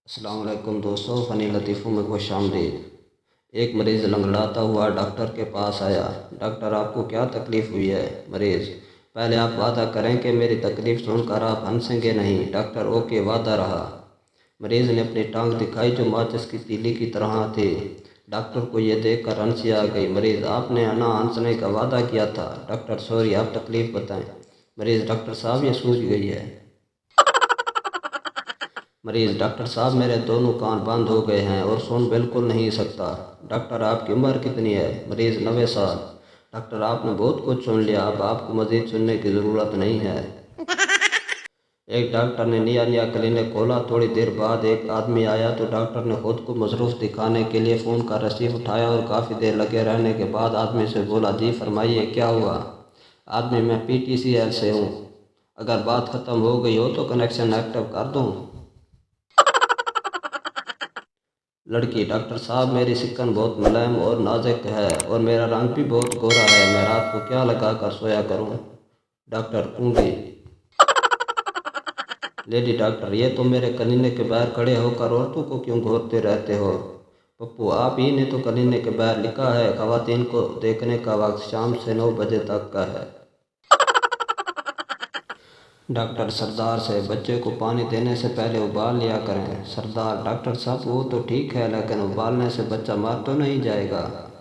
अस्सलाम वालेकुम दोस्तों, फ़नी लतीफ़ों में खुश आमदीद। एक मरीज़ लंगड़ाता हुआ डॉक्टर के पास आया। डॉक्टर, आपको क्या तकलीफ़ हुई है? मरीज़, पहले आप वादा करें कि मेरी तकलीफ़ सुनकर आप हंसेंगे नहीं। डॉक्टर, ओके, वादा रहा। मरीज़ ने अपनी टांग दिखाई जो माचिस की तीली की तरह थी। डॉक्टर को यह देखकर हंसी आ गई। मरीज़, आपने ना हंसने का वादा किया था। डॉक्टर, सॉरी, आप तकलीफ़ बताएं। मरीज़, डॉक्टर साहब, ये सूझ गई है। मरीज़, डॉक्टर साहब, मेरे दोनों कान बंद हो गए हैं और सुन बिल्कुल नहीं सकता। डॉक्टर, आपकी उम्र कितनी है? मरीज़, 90 साल। डॉक्टर, आपने बहुत कुछ सुन लिया, अब आपको मज़ीद सुनने की ज़रूरत नहीं है। एक डॉक्टर ने नया नया क्लिनिक खोला। थोड़ी देर बाद एक आदमी आया तो डॉक्टर ने खुद को मसरूफ़ दिखाने के लिए फ़ोन का रिसीव उठाया और काफ़ी देर लगे रहने के बाद आदमी से बोला, जी फरमाइए, क्या हुआ? आदमी, मैं PTCL से हूँ। अगर बात ख़त्म हो गई हो तो कनेक्शन एक्टिव कर दूँ? लड़की, डॉक्टर साहब, मेरी सिकन बहुत मुलायम और नाजुक है और मेरा रंग भी बहुत गोरा है, मैं रात को क्या लगा कर सोया करूं? डॉक्टर, कुंडी। लेडी डॉक्टर, ये तो मेरे कनीने के बाहर खड़े होकर औरतों को क्यों घूरते रहते हो? पप्पू, आप ही ने तो कनीने के बाहर लिखा है, खवातीन को देखने का वक्त शाम से 9 बजे तक का है। डॉक्टर सरदार से, बच्चे को पानी देने से पहले उबाल लिया करें। सरदार, डॉक्टर साहब, वो तो ठीक है लेकिन उबालने से बच्चा मर तो नहीं जाएगा?